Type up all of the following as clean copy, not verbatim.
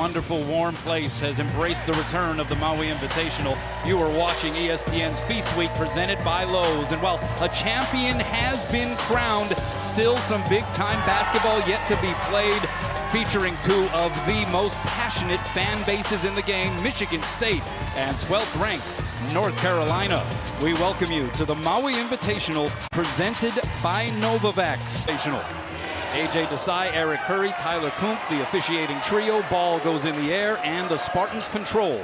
wonderful, warm place has embraced the return of the Maui Invitational. You are watching ESPN's Feast Week presented by Lowe's. And while a champion has been crowned, still some big-time basketball yet to be played, featuring two of the most passionate fan bases in the game, Michigan State and 12th ranked North Carolina. We welcome you to the Maui Invitational presented by Novavax. AJ Desai, Eric Curry, Tyler Kuhnke, the officiating trio. Ball goes in the air and the Spartans control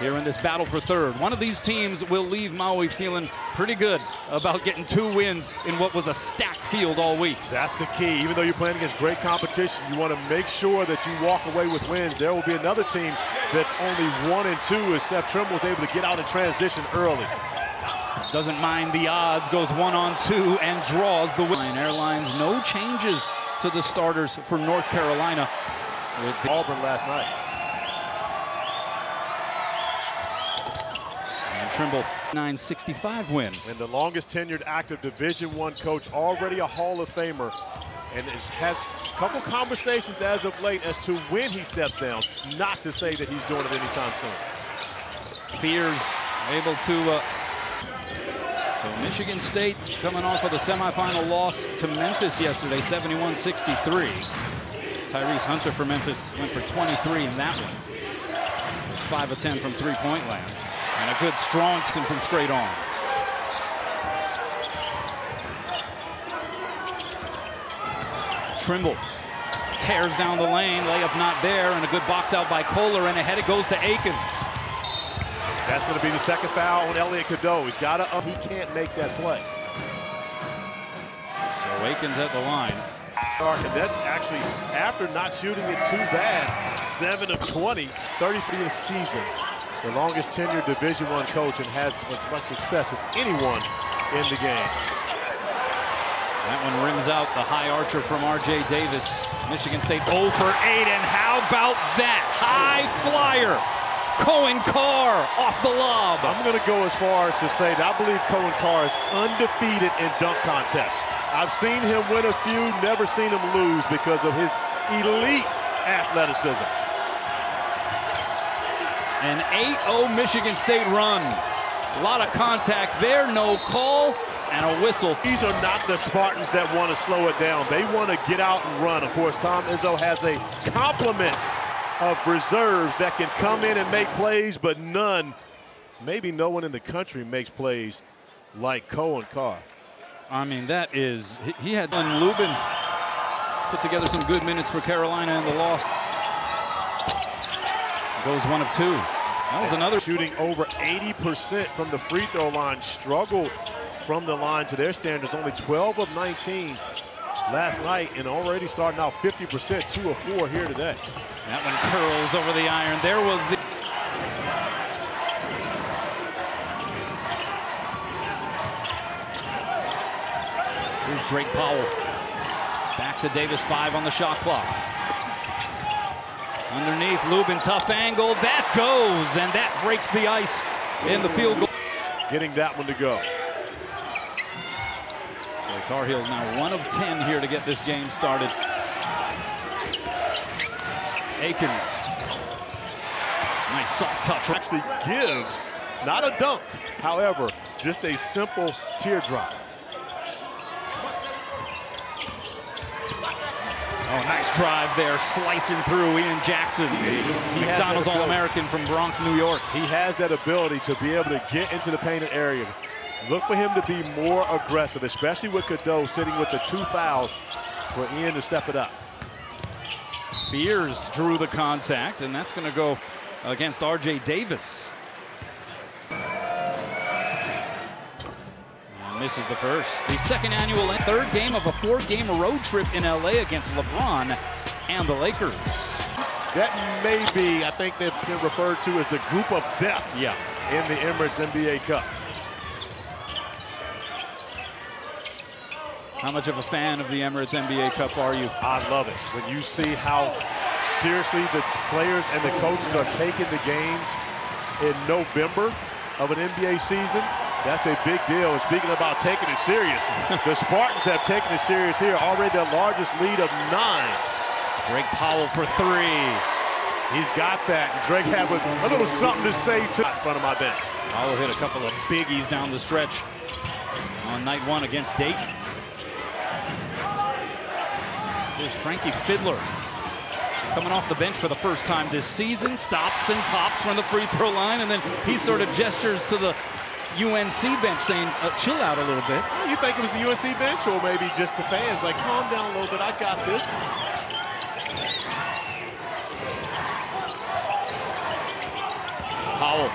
here in this battle for third. One of these teams will leave Maui feeling pretty good about getting 2 wins in what was a stacked field all week. That's the key. Even though you're playing against great competition, you want to make sure that you walk away with wins. There will be another team that's only 1 and 2 as Seth Trimble was able to get out in transition early. Doesn't mind the odds, goes 1-on-2 and draws the win. Airlines, no changes to the starters for North Carolina with Auburn last night. And Trimble, 965 win. And the longest tenured active Division I coach, already a Hall of Famer, and has a couple conversations as of late as to when he steps down, not to say that he's doing it anytime soon. Fears able to so Michigan State coming off of the semifinal loss to Memphis yesterday, 71-63. Tyrese Hunter for Memphis went for 23 in that one. It was 5 of 10 from three-point land. And a good strong from straight on. Trimble tears down the lane, layup not there, and a good box out by Kohler, and ahead it goes to Akins. That's going to be the second foul on Elliot Cadeau. He's got to, he can't make that play. So Akins at the line. And that's actually, after not shooting it too bad, 7 of 20, 30 for the season. The longest tenured Division I coach and has as much success as anyone in the game. That one rims out the high archer from R.J. Davis. Michigan State 0 for 8, and how about that high flyer? Cohen Carr off the lob. I'm going to go as far as to say that I believe Cohen Carr is undefeated in dunk contests. I've seen him win a few, never seen him lose because of his elite athleticism. An 8-0 Michigan State run. A lot of contact there, no call, and a whistle. These are not the Spartans that want to slow it down. They want to get out and run. Of course, Tom Izzo has a complement of reserves that can come in and make plays, but none, maybe no one in the country makes plays like Cohen Carr. I mean, that is, he had Lubin put together some good minutes for Carolina in the loss. Goes 1 of 2. That was another. Shooting over 80% from the free throw line, struggled from the line to their standards, only 12 of 19 last night, and already starting out 50%, 2 of 4 here today. That one curls over the iron. There was the... Here's Drake Powell. Back to Davis, 5 on the shot clock. Underneath, Lubin, tough angle. That goes, and that breaks the ice in the field goal. Getting that one to go. So Tar Heels now 1 of 10 here to get this game started. Akins. Nice soft touch. Actually gives, not a dunk, however, just a simple teardrop. Oh, nice drive there, slicing through Ian Jackson. McDonald's All-American from Bronx, New York. He has that ability to be able to get into the painted area. Look for him to be more aggressive, especially with Cadeau sitting with the 2 fouls for Ian to step it up. Fears drew the contact, and that's going to go against R.J. Davis. And misses the first. The second annual and third game of a 4-game road trip in L.A. against LeBron and the Lakers. That may be, I think they've been referred to as the group of death in the Emirates NBA Cup. How much of a fan of the Emirates NBA Cup are you? I love it. When you see how seriously the players and the coaches are taking the games in November of an NBA season, that's a big deal. And speaking about taking it serious, the Spartans have taken it serious here. Already their largest lead of 9. Drake Powell for 3. He's got that. Drake had a little something to say to in front of my bench. Powell hit a couple of biggies down the stretch on night one against Dayton. There's Frankie Fidler coming off the bench for the first time this season. Stops and pops from the free throw line, and then he sort of gestures to the UNC bench saying, chill out a little bit. You think it was the UNC bench or maybe just the fans? Like, calm down a little bit. I got this. Powell.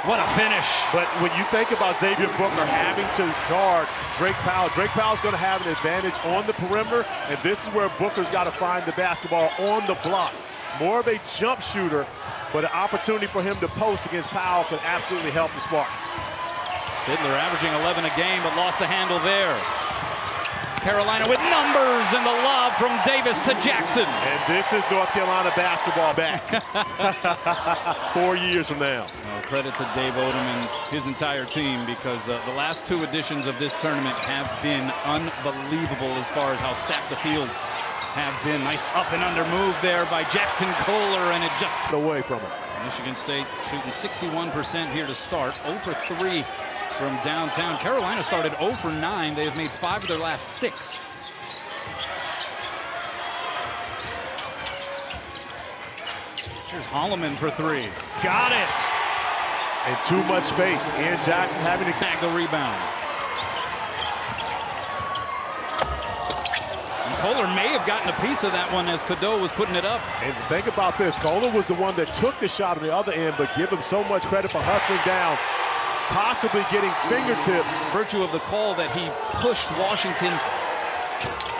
What a finish. But when you think about Xavier Booker having to guard Drake Powell's going to have an advantage on the perimeter, and this is where Booker's got to find the basketball on the block. More of a jump shooter, but an opportunity for him to post against Powell could absolutely help the Spartans. Fiddler averaging 11 a game, but lost the handle there. Carolina with numbers, and the lob from Davis to Jackson. And this is North Carolina basketball back 4 years from now. Well, credit to Dave Odom and his entire team, because the last two editions of this tournament have been unbelievable as far as how stacked the fields have been. Nice up and under move there by Jackson Kohler, and it just away from him. Michigan State shooting 61% here to start, 0 for 3 from downtown. Carolina started 0 for 9. They have made 5 of their last 6. Here's Holloman for 3. Got it! And too much space. Ian Jackson having to tag the rebound. And Kohler may have gotten a piece of that one as Cadeau was putting it up. And think about this. Kohler was the one that took the shot on the other end, but give him so much credit for hustling down, possibly getting fingertips. Virtue of the call that he pushed Washington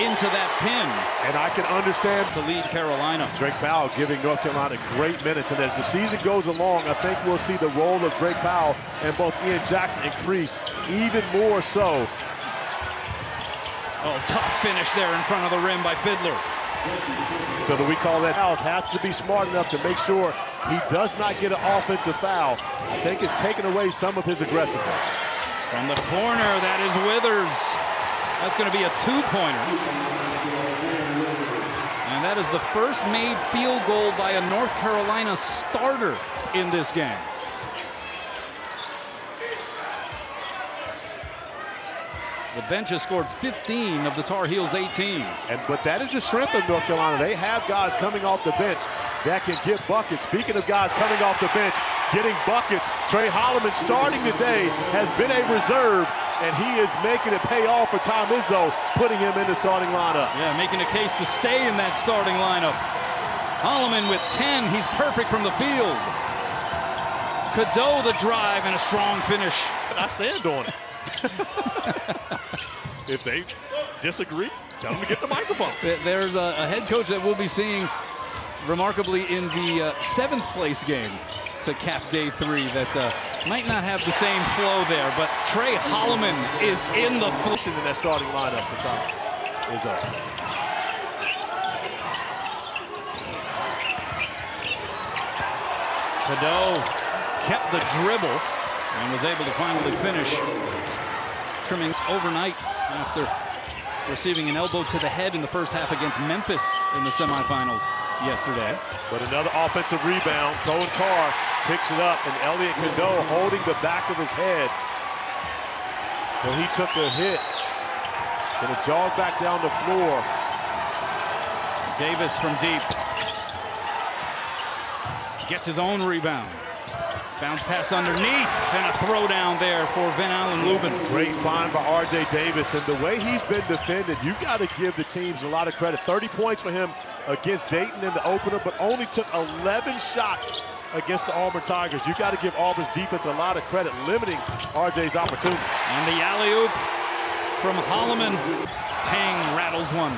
into that pin. And I can understand to lead Carolina. Drake Powell giving North Carolina great minutes. And as the season goes along, I think we'll see the role of Drake Powell and both Ian Jackson increase even more so. Oh, tough finish there in front of the rim by Fidler. So do we call that? Powell has to be smart enough to make sure he does not get an offensive foul. I think it's taken away some of his aggressiveness. From the corner, that is Withers. That's going to be a 2-pointer. And that is the first made field goal by a North Carolina starter in this game. The bench has scored 15 of the Tar Heels' 18. But that is the strength of North Carolina. They have guys coming off the bench that can get buckets. Speaking of guys coming off the bench, getting buckets, Trey Holloman starting today has been a reserve, and he is making it pay off for Tom Izzo, putting him in the starting lineup. Yeah, making a case to stay in that starting lineup. Holloman with 10. He's perfect from the field. Cadeau the drive and a strong finish. I stand on it. If they disagree, tell them to get the microphone. There's a head coach that we'll be seeing remarkably in the 7th place game to cap day 3 that might not have the same flow there, but Trey Holloman is in the in that starting lineup for Tom Izzo. Cadeau kept the dribble and was able to finally finish. Trimmings overnight after receiving an elbow to the head in the first half against Memphis in the semifinals yesterday. But another offensive rebound. Cohen Carr picks it up, and Elliot Cadeau holding the back of his head. So he took the hit. Gonna jog back down the floor. Davis from deep. Gets his own rebound. Bounce pass underneath, and a throwdown there for Van Allen Lubin. Great find by R.J. Davis, and the way he's been defended, you got to give the teams a lot of credit. 30 points for him against Dayton in the opener, but only took 11 shots against the Auburn Tigers. You got to give Auburn's defense a lot of credit, limiting R.J.'s opportunity. And the alley-oop from Holloman. Tang rattles one.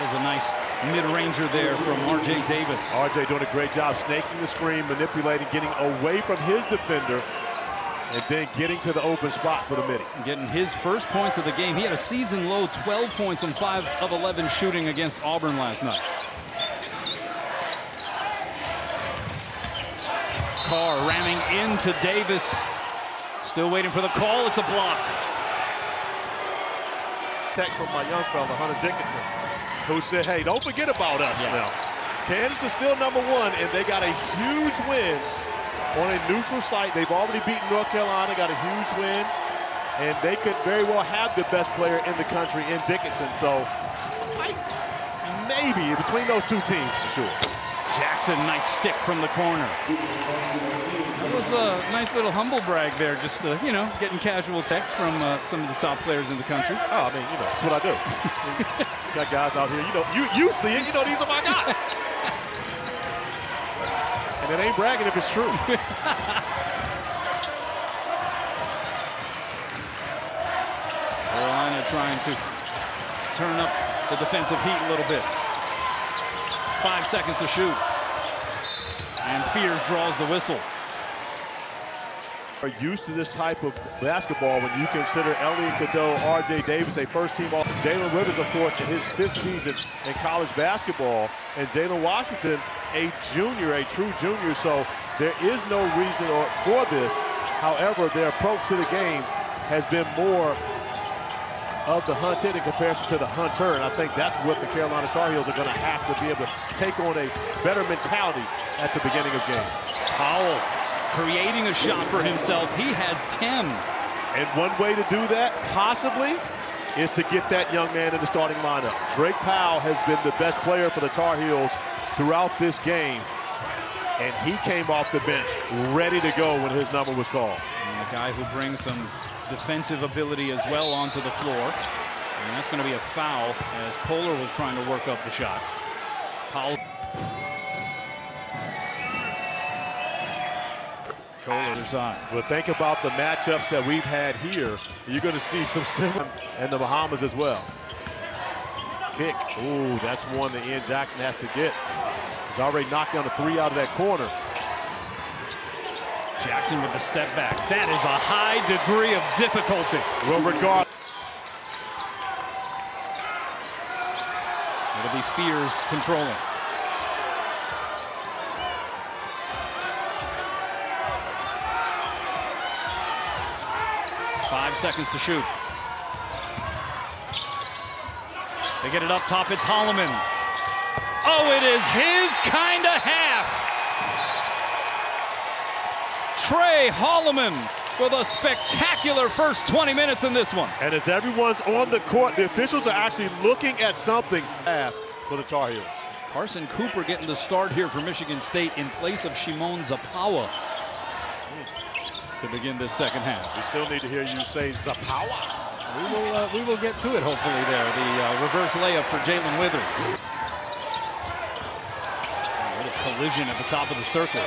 A nice mid-ranger there from R.J. Davis. R.J. doing a great job snaking the screen, manipulating, getting away from his defender, and then getting to the open spot for the midi. Getting his first points of the game. He had a season-low 12 points on 5 of 11 shooting against Auburn last night. Carr ramming into Davis. Still waiting for the call. It's a block. Text from my young fella, Hunter Dickinson, who said, hey, don't forget about us now. Kansas is still #1, and they got a huge win on a neutral site. They've already beaten North Carolina, got a huge win, and they could very well have the best player in the country in Dickinson. So maybe between those two teams for sure. Jackson, nice stick from the corner. That was a nice little humble brag there, just you know, getting casual texts from some of the top players in the country. Oh, I mean, you know, that's what I do. Got guys out here, you know, you see it, you know, these are my guys. And it ain't bragging if it's true. Carolina trying to turn up the defensive heat a little bit. 5 seconds to shoot. And Fears draws the whistle. Are used to this type of basketball when you consider Elliot Cadeau, R.J. Davis, a first-team all. Jalen Withers, of course, in his 5th season in college basketball, and Jalen Washington, a junior, a true junior. So there is no reason for this. However, their approach to the game has been more of the hunted in comparison to the hunter, and I think that's what the Carolina Tar Heels are going to have to be able to take on a better mentality at the beginning of games. Powell creating a shot for himself. He has 10. And one way to do that, possibly, is to get that young man in the starting lineup. Drake Powell has been the best player for the Tar Heels throughout this game, and he came off the bench ready to go when his number was called. And a guy who brings some defensive ability as well onto the floor. And that's going to be a foul as Kohler was trying to work up the shot. Powell. Kohler's side. Well, think about the matchups that we've had here. You're going to see some similar in the Bahamas as well. Kick. Ooh, that's one that Ian Jackson has to get. He's already knocked down a 3 out of that corner. Jackson with the step back. That is a high degree of difficulty. Well, regard. It'll be Fears controlling. Five seconds to shoot. They get it up top. It's Holloman. Oh, it is his kind of half. Trey Holloman with a spectacular first 20 minutes in this one. And as everyone's on the court, the officials are actually looking at something for the Tar Heels. Carson Cooper getting the start here for Michigan State in place of Shimon Zapawa to begin this second half. We still need to hear you say Zapawa. We will get to it hopefully there. The reverse layup for Jalen Withers. A little collision at the top of the circle.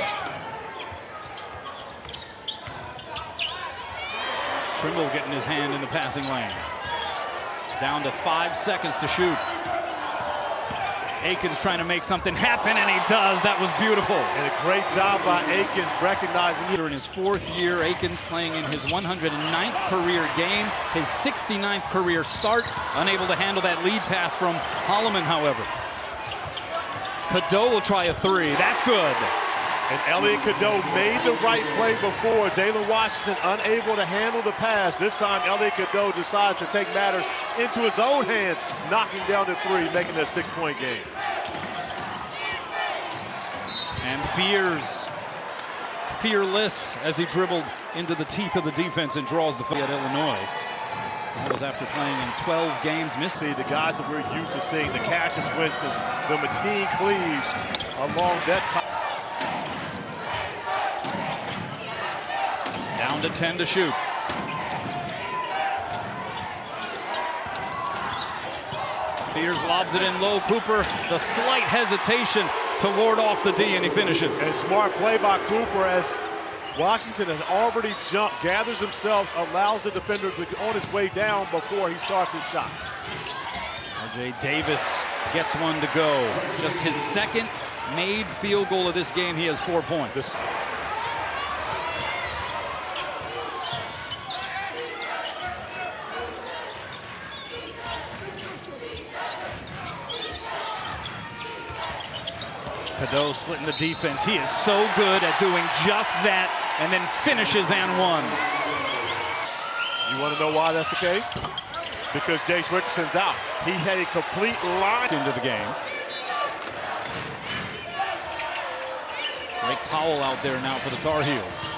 Trimble getting his hand in the passing lane. Down to 5 seconds to shoot. Akins trying to make something happen, and he does. That was beautiful. And a great job by Akins recognizing it. In his 4th year, Akins playing in his 109th career game, his 69th career start. Unable to handle that lead pass from Holloman, however. Cadeau will try a 3. That's good. And Elliot Cadeau made the right play before. Jalen Washington unable to handle the pass. This time, Elliot Cadeau decides to take matters into his own hands, knocking down the 3, making it a 6-point game. And fearless as he dribbled into the teeth of the defense and draws the foul at Illinois. That was after playing in 12 games. Missed. See, the guys that we're used to seeing, the Cassius Winstons, the Mateen Cleaves, along that time. Down to 10 to shoot. Fears lobs it in low. Cooper, the slight hesitation to ward off the D, and he finishes. And smart play by Cooper as Washington has already jumped, gathers himself, allows the defender to be on his way down before he starts his shot. R.J. Davis gets one to go. Just his 2nd made field goal of this game. He has 4 points. Cadeau splitting the defense. He is so good at doing just that and then finishes and one. You want to know why that's the case? Because Jace Richardson's out. He had a complete line into the game. Blake Powell out there now for the Tar Heels.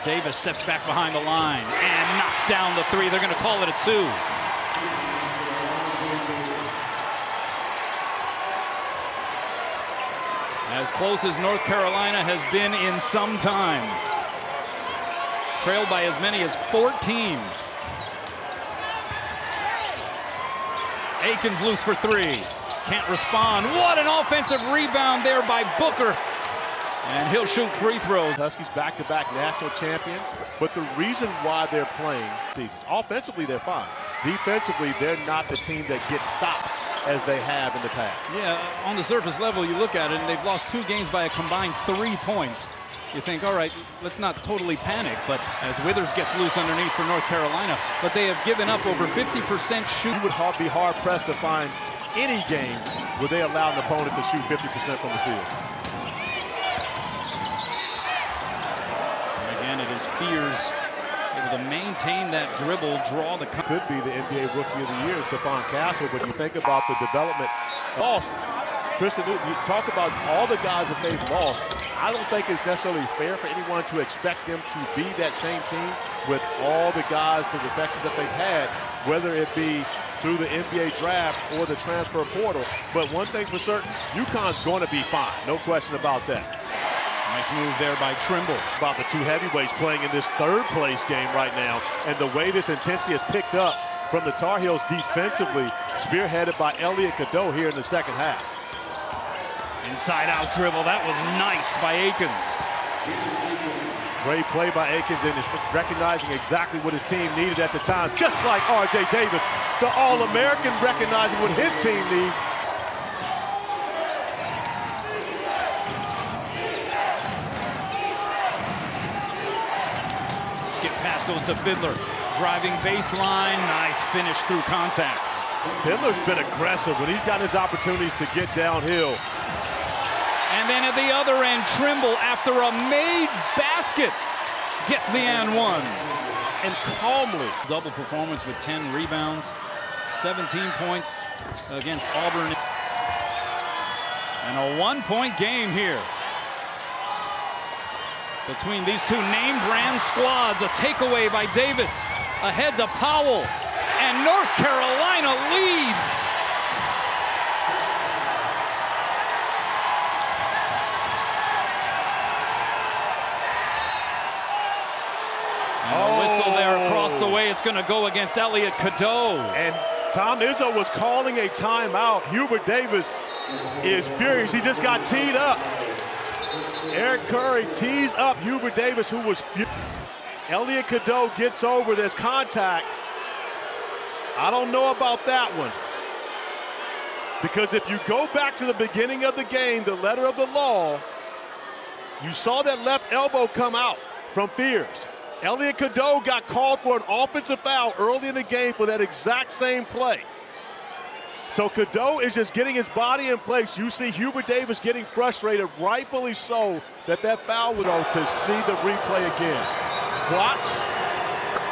Davis steps back behind the line and knocks down the three. They're going to call it a 2. As close as North Carolina has been in some time. Trailed by as many as 14. Akins loose for 3. Can't respond. What an offensive rebound there by Booker. And he'll shoot free throws. Huskies back-to-back national champions. But the reason why they're playing seasons, offensively they're fine. Defensively, they're not the team that gets stops as they have in the past. Yeah, on the surface level, you look at it, and they've lost 2 games by a combined 3 points. You think, all right, let's not totally panic, but as Withers gets loose underneath for North Carolina, but they have given up over 50% shoot. You would be hard-pressed to find any game where they allow an opponent to shoot 50% from the field. And again, it is Fears able to maintain that dribble, draw the... Could be the NBA Rookie of the Year, Stephon Castle, but you think about the development. Lost. Tristan, you talk about all the guys that they've lost. I don't think it's necessarily fair for anyone to expect them to be that same team with all the guys, the defections that they've had, whether it be through the NBA draft or the transfer portal. But one thing's for certain, UConn's going to be fine. No question about that. Nice move there by Trimble. About the 2 heavyweights playing in this third-place game right now, and the way this intensity has picked up from the Tar Heels defensively, spearheaded by Elliot Cadeau here in the second half. Inside-out dribble. That was nice by Akins. Great play by Akins, and is recognizing exactly what his team needed at the time, just like R.J. Davis, the All-American, recognizing what his team needs. Skip pass goes to Fiddler. Driving baseline. Nice finish through contact. Fiddler's been aggressive when he's got his opportunities to get downhill. And then at the other end, Trimble, after a made basket, gets the and 1. And calmly. Double performance with 10 rebounds, 17 points against Auburn. And a 1-point game here between these 2 name-brand squads. A takeaway by Davis, ahead to Powell, and North Carolina leads. And a whistle there across the way. It's going to go against Elliot Cadeau. And Tom Izzo was calling a timeout. Hubert Davis is furious. He just got teed up. Eric Curry tees up Hubert Davis, who was furious. Elliot Cadeau gets over. There's contact. I don't know about that one. Because if you go back to the beginning of the game, the letter of the law, you saw that left elbow come out from Fears. Elliot Cadeau got called for an offensive foul early in the game for that exact same play. So Cadeau is just getting his body in place. You see Hubert Davis getting frustrated, rightfully so, that foul would go to see the replay again. Watch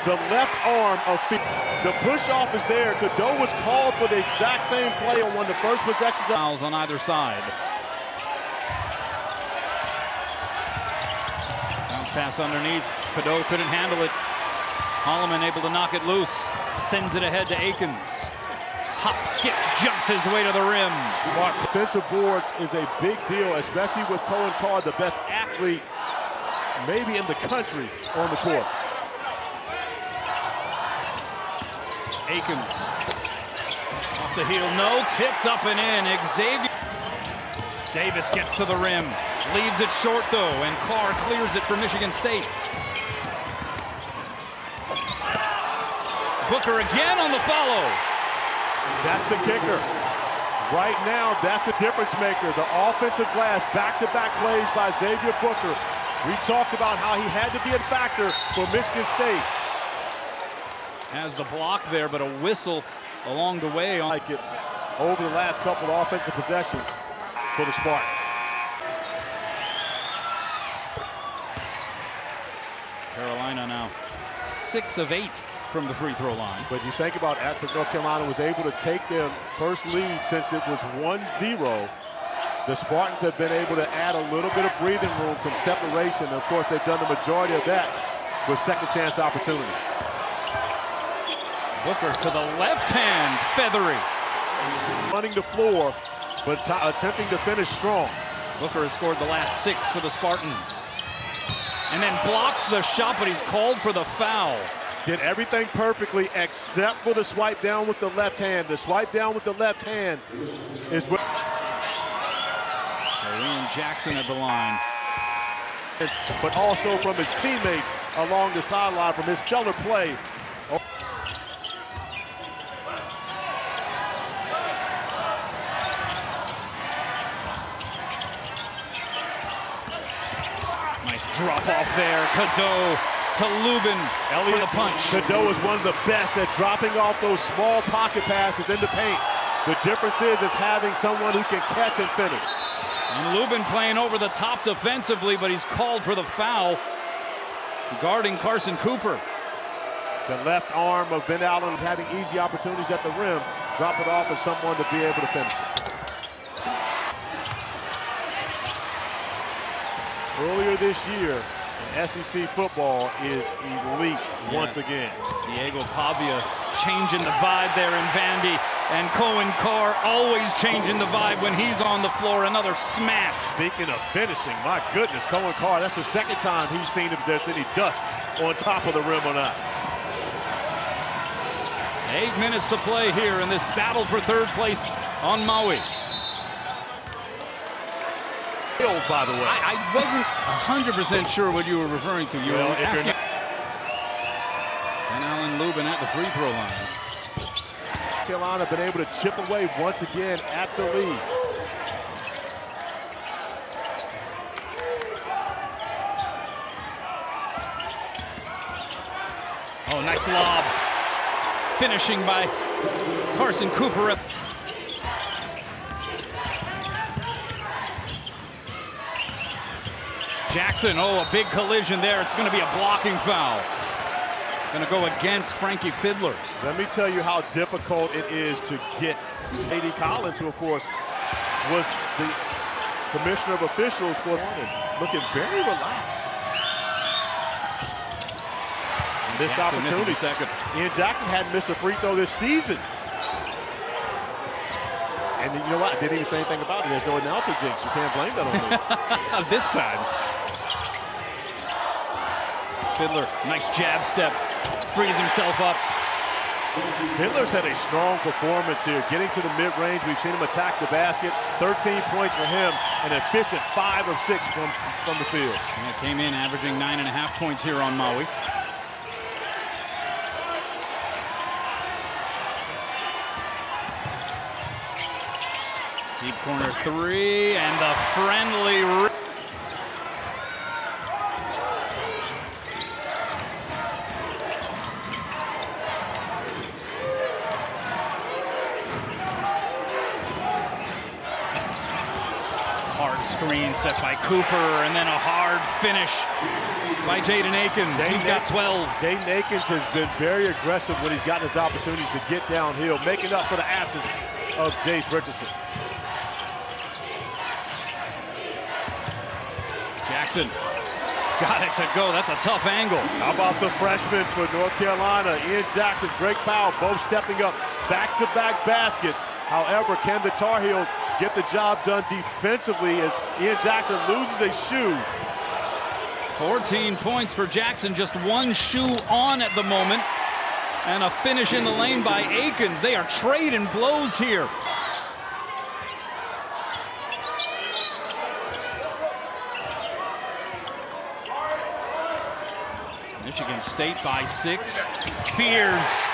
the left arm of Fears. The push-off is there. Cadeau was called for the exact same play on one of the first possessions. Fouls on either side. Bounce pass underneath. Cadeau couldn't handle it. Holloman able to knock it loose. Sends it ahead to Akins. Hop, skips, jumps his way to the rim. Smart. Defensive boards is a big deal, especially with Cohen Carr, the best athlete maybe in the country on the court. Akins. Off the heel, no, tipped up and in. Xavier. Davis gets to the rim. Leaves it short though, and Carr clears it for Michigan State. Booker again on the follow. That's the kicker. Right now, that's the difference maker. The offensive glass, back-to-back plays by Xavier Booker. We talked about how he had to be a factor for Michigan State. Has the block there, but a whistle along the way. Like it over the last couple of offensive possessions for the Spartans. Carolina now 6 of 8 from the free throw line. But you think about after North Carolina was able to take their first lead since it was 1-0, the Spartans have been able to add a little bit of breathing room, some separation. And of course, they've done the majority of that with second chance opportunities. Booker to the left hand, feathery. Running the floor, but attempting to finish strong. Booker has scored the last 6 for the Spartans. And then blocks the shot, but he's called for the foul. Did everything perfectly except for the swipe down with the left hand. The swipe down with the left hand is what... Ian Jackson at the line. But also from his teammates along the sideline from his stellar play. Nice drop off there. Cadeau to Lubin for the punch. Cadeau is one of the best at dropping off those small pocket passes in the paint. The difference is having someone who can catch and finish. And Lubin playing over the top defensively, but he's called for the foul, guarding Carson Cooper. The left arm of Ben Allen having easy opportunities at the rim. Drop it off at someone to be able to finish it. Earlier this year, SEC football is elite once again. Diego Pavia changing the vibe there in Vandy. And Cohen Carr always changing the vibe when he's on the floor. Another smash. Speaking of finishing, my goodness, Cohen Carr, that's the second time he's seen if there's any dust on top of the rim or not. 8 minutes to play here in this battle for third place on Maui. By the way, I wasn't 100% sure what you were referring to. You were asking. And Alan Lubin at the free throw line. Carolina been able to chip away once again at the lead. Oh, nice lob. Finishing by Carson Cooper. Jackson, oh, a big collision there. It's going to be a blocking foul. Going to go against Frankie Fidler. Let me tell you how difficult it is to get A.D. Collins, who, of course, was the commissioner of officials for looking very relaxed. Missed opportunity. Second. Ian Jackson hadn't missed a free throw this season. And you know what? I didn't even say anything about it. There's no announcer jinx. You can't blame that on me. This time. Fidler, nice jab step. Frees himself up. Fidler's had a strong performance here, getting to the mid-range. We've seen him attack the basket. 13 points for him, an efficient 5 of 6 from the field. And it came in averaging 9.5 points here on Maui. Deep corner three, and the friendly. Hard screen set by Cooper, and then a hard finish by Jaden Akins. He's got 12. Jaden Akins has been very aggressive when he's gotten his opportunities to get downhill, making up for the absence of Jace Richardson. Jackson got it to go. That's a tough angle. How about the freshman for North Carolina? Ian Jackson, Drake Powell, both stepping up back-to-back baskets. However, can the Tar Heels get the job done defensively as Ian Jackson loses a shoe? 14 points for Jackson, just one shoe on at the moment. And a finish in the lane by Akins. They are trading blows here. Michigan State by 6. Fears.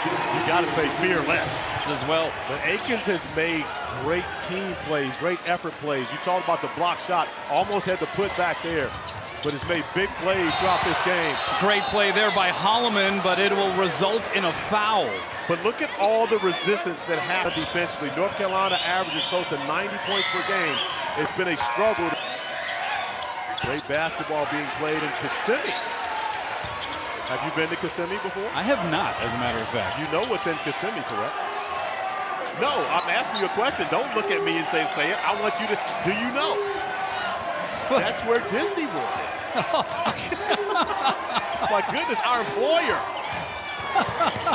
You got to say fearless as well. But Akins has made great team plays, great effort plays. You talked about the block shot, almost had the put back there, but has made big plays throughout this game. Great play there by Holloman, but it will result in a foul. But look at all the resistance that happened defensively. North Carolina averages close to 90 points per game. It's been a struggle. Great basketball being played in Kissimmee. Have you been to Kissimmee before? I have not, as a matter of fact. You know what's in Kissimmee, correct? No, I'm asking you a question. Don't look at me and say it. I want you to, do you know? That's where Disney World is. My goodness, our employer.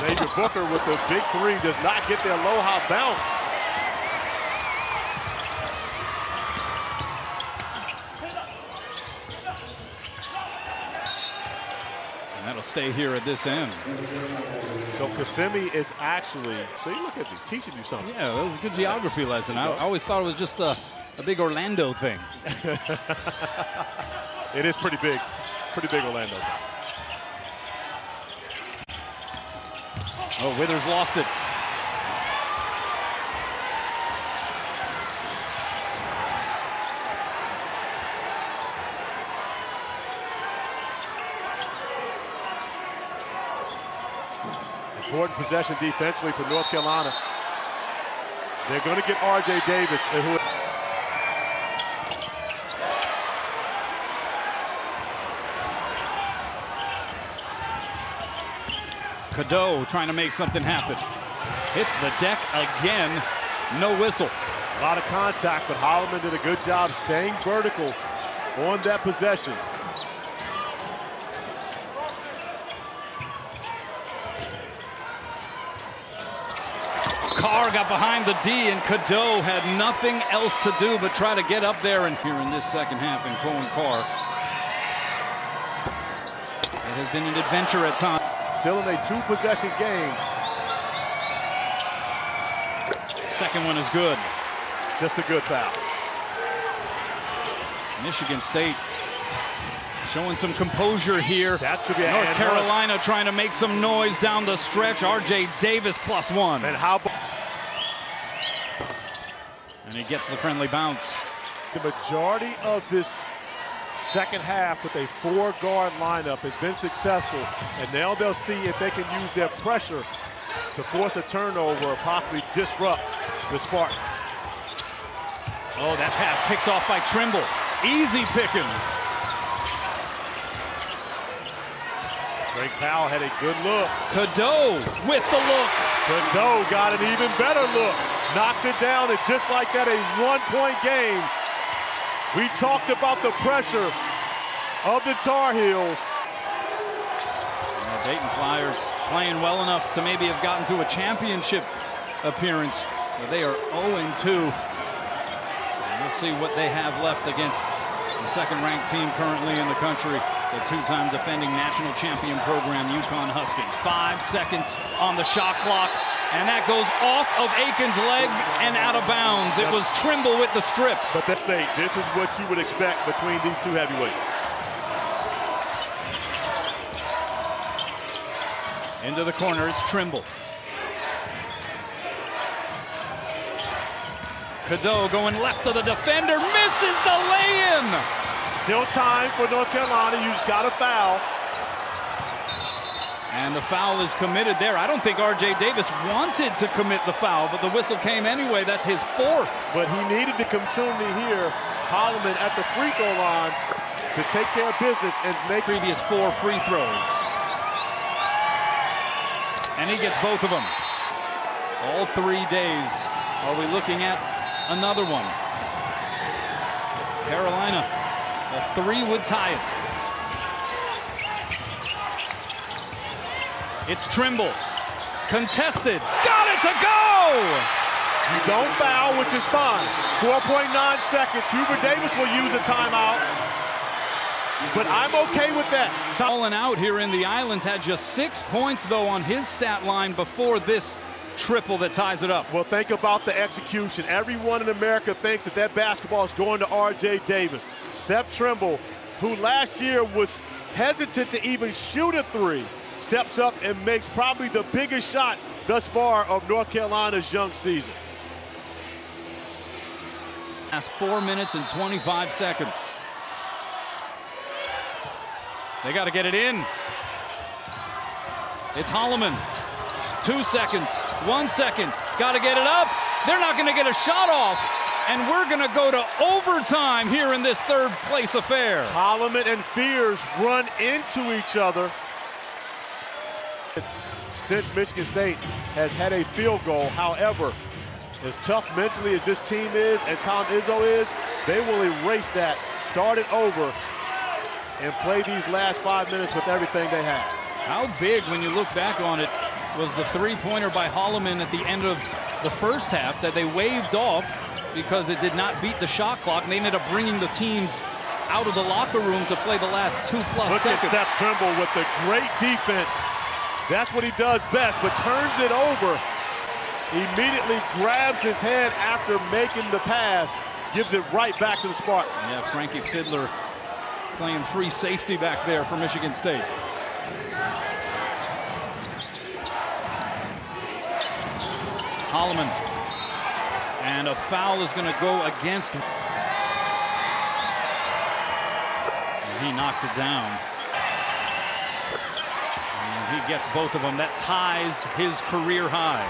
Xavier Booker with the big three does not get the aloha bounce. And that'll stay here at this end. So Kissimmee is actually, so you look at me, teaching you something. Yeah, that was a good geography lesson. I always thought it was just a big Orlando thing. It is pretty big Orlando. Oh, Withers lost it. Important possession defensively for North Carolina. They're going to get R.J. Davis. Cadeau trying to make something happen. Hits the deck again. No whistle. A lot of contact, but Holloman did a good job staying vertical on that possession. Carr got behind the D, and Cadeau had nothing else to do but try to get up there. And here in this second half in Coen Carr, it has been an adventure at times. Still in a two-possession game. Second one is good. Just a good foul. Michigan State showing some composure here. That's to be North Carolina trying to make some noise down the stretch. R.J. Davis +1. And how about? And he gets the friendly bounce. The majority of this second half with a four-guard lineup has been successful, and now they'll see if they can use their pressure to force a turnover or possibly disrupt the Spartans. Oh, that pass picked off by Trimble. Easy pickings. Drake Powell had a good look. Cadeau with the look. Cadeau got an even better look. Knocks it down, and just like that, a one-point game. We talked about the pressure of the Tar Heels. Dayton Flyers playing well enough to maybe have gotten to a championship appearance, but they are 0-2. We'll see what they have left against the second-ranked team currently in the country, the two-time defending national champion program, UConn Huskies. 5 seconds on the shot clock, and that goes off of Aiken's leg and out of bounds. It was Trimble with the strip. But this is what you would expect between these two heavyweights. Into the corner, it's Trimble. Cadeau going left of the defender, misses the lay-in. Still time for North Carolina. You just got a foul. And the foul is committed there. I don't think R.J. Davis wanted to commit the foul, but the whistle came anyway. That's his 4th. But he needed to continue here. Holloman at the free throw line to take care of business and make previous 4 free throws. And he gets both of them. All 3 days. Are we looking at another one? Carolina, a 3 would tie it. It's Trimble, contested, got it to go! You don't foul, which is fine. 4.9 seconds, Hubert Davis will use a timeout. But I'm okay with that. Falling out here in the Islands, had just 6 points though on his stat line before this triple that ties it up. Well, think about the execution. Everyone in America thinks that basketball is going to R.J. Davis. Seth Trimble, who last year was hesitant to even shoot a 3, steps up and makes probably the biggest shot thus far of North Carolina's young season. Last 4 minutes and 25 seconds. They got to get it in. It's Holloman. 2 seconds, 1 second. Got to get it up. They're not going to get a shot off. And we're going to go to overtime here in this third place affair. Holloman and Fears run into each other. since Michigan State has had a field goal. However, as tough mentally as this team is and Tom Izzo is, they will erase that, start it over, and play these last 5 minutes with everything they have. How big, when you look back on it, was the three-pointer by Holloman at the end of the first half that they waved off because it did not beat the shot clock, and they ended up bringing the teams out of the locker room to play the last 2+ Look seconds. at Seth Trimble with the great defense. That's what he does best, but turns it over. Immediately grabs his head after making the pass, gives it right back to the Spartans. Yeah, Frankie Fiddler playing free safety back there for Michigan State. Holloman. And a foul is going to go against him. And he knocks it down. And he gets both of them. That ties his career high.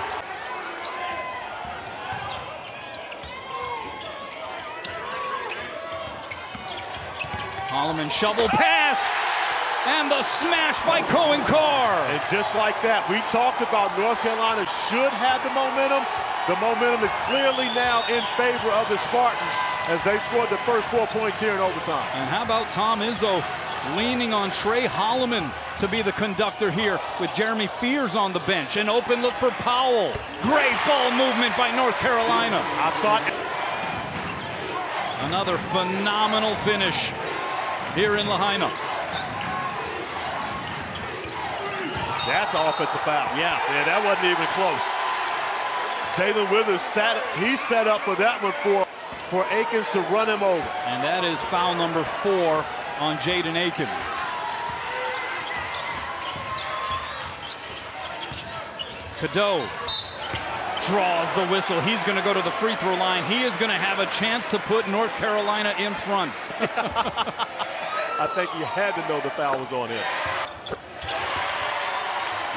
Holloman shovel pass, and the smash by Cohen Carr. And just like that, we talked about North Carolina should have the momentum. The momentum is clearly now in favor of the Spartans as they scored the first 4 points here in overtime. And how about Tom Izzo leaning on Trey Holloman to be the conductor here with Jeremy Fears on the bench. An open look for Powell. Great ball movement by North Carolina. I thought another phenomenal finish here in Lahaina. that's an offensive foul. Yeah, that wasn't even close. Taylor Withers set up for that one for Akins to run him over. And that is foul number 4 on Jaden Akins. Cadeau draws the whistle. He's going to go to the free throw line. He is going to have a chance to put North Carolina in front. I think he had to know the foul was on him.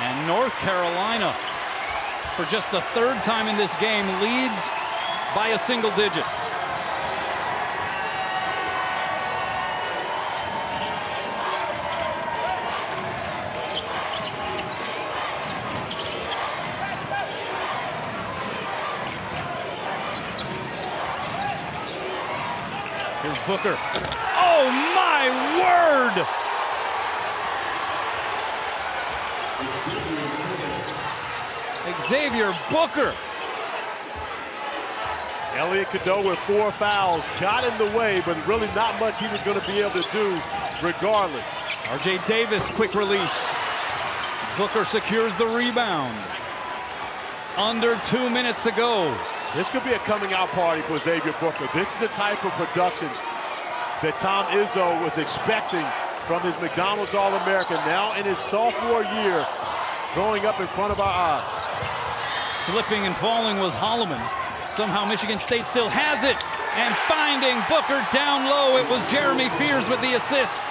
And North Carolina, for just the 3rd time in this game, leads by a single digit. Here's Booker. Oh my word! Xavier Booker. Elliot Cadeau with 4 fouls, got in the way, but really not much he was going to be able to do regardless. RJ Davis, quick release. Booker secures the rebound. Under 2 minutes to go. This could be a coming out party for Xavier Booker. This is the type of production that Tom Izzo was expecting from his McDonald's All-American, now in his sophomore year, growing up in front of our eyes. Slipping and falling was Holloman. Somehow Michigan State still has it. And finding Booker down low, it was Jeremy Fears with the assist.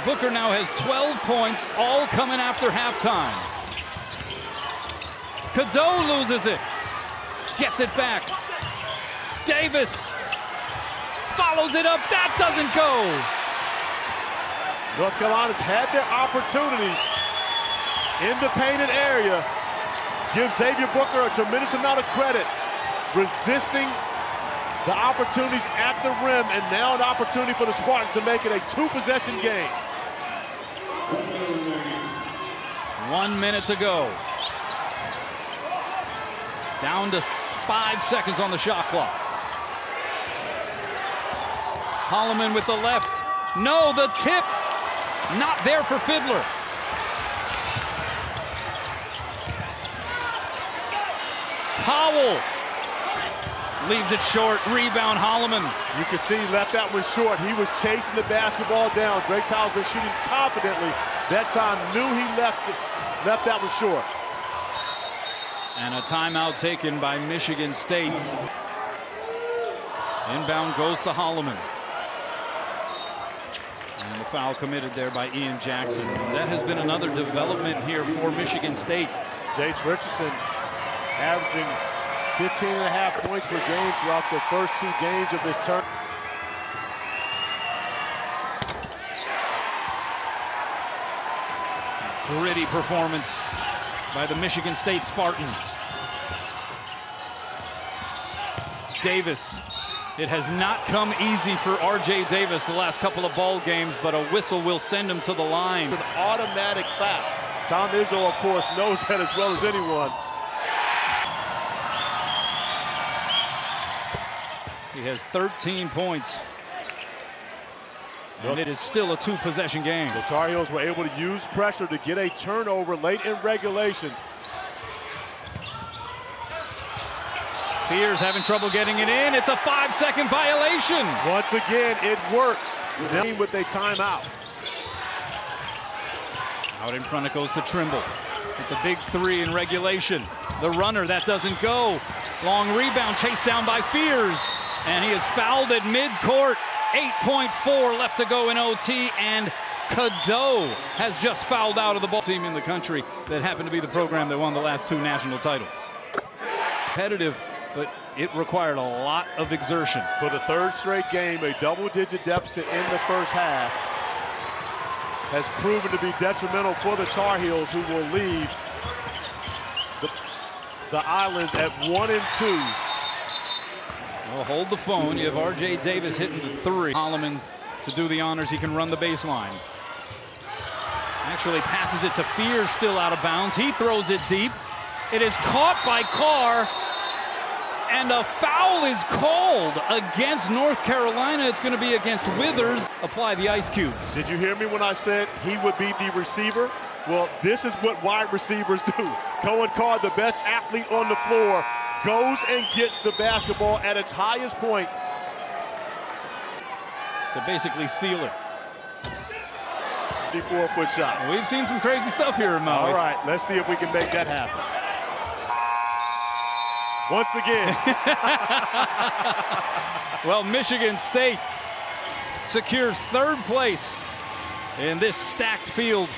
Booker now has 12 points, all coming after halftime. Cadeau loses it. Gets it back. Davis follows it up. That doesn't go. North Carolina's had their opportunities in the painted area. Give Xavier Booker a tremendous amount of credit, resisting the opportunities at the rim, and now an opportunity for the Spartans to make it a 2-possession game. 1 minute to go. Down to 5 seconds on the shot clock. Holloman with the left. No, the tip. Not there for Fiddler. Powell leaves it short. Rebound, Holloman. You can see he left that one short. He was chasing the basketball down. Drake Powell's been shooting confidently. That time knew he left that one short. And a timeout taken by Michigan State. Inbound goes to Holloman. And the foul committed there by Ian Jackson. That has been another development here for Michigan State. Jace Richardson averaging 15.5 points per game throughout the first 2 games of this tournament. Gritty performance by the Michigan State Spartans. Davis. It has not come easy for R.J. Davis the last couple of ball games, but a whistle will send him to the line. An automatic foul. Tom Izzo, of course, knows that as well as anyone. He has 13 points. And it is still a two-possession game. The Tar Heels were able to use pressure to get a turnover late in regulation. Fears having trouble getting it in. It's a 5-second violation. Once again, it works. With a timeout. Out in front it goes to Trimble with the big three in regulation. The runner, that doesn't go. Long rebound chased down by Fears. And he is fouled at midcourt. 8.4 left to go in OT, and Cadeau has just fouled out of the ball team in the country that happened to be the program that won the last two national titles. Competitive, but it required a lot of exertion. For the third straight game, a double-digit deficit in the first half has proven to be detrimental for the Tar Heels, who will leave the Islands at 1-2. Well, hold the phone. You have R.J. Davis hitting the three. Holloman to do the honors. He can run the baseline. Actually passes it to Fears, still out of bounds. He throws it deep. It is caught by Carr, and a foul is called against North Carolina. It's going to be against Withers. Apply the ice cubes. Did you hear me when I said he would be the receiver? Well, this is what wide receivers do. Cohen Carr, the best athlete on the floor, goes and gets the basketball at its highest point to basically seal it. 54-foot shot. We've seen some crazy stuff here in Maui. All right, let's see if we can make that happen. Once again. Well, Michigan State secures third place in this stacked field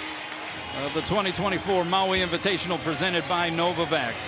of the 2024 Maui Invitational presented by Novavax.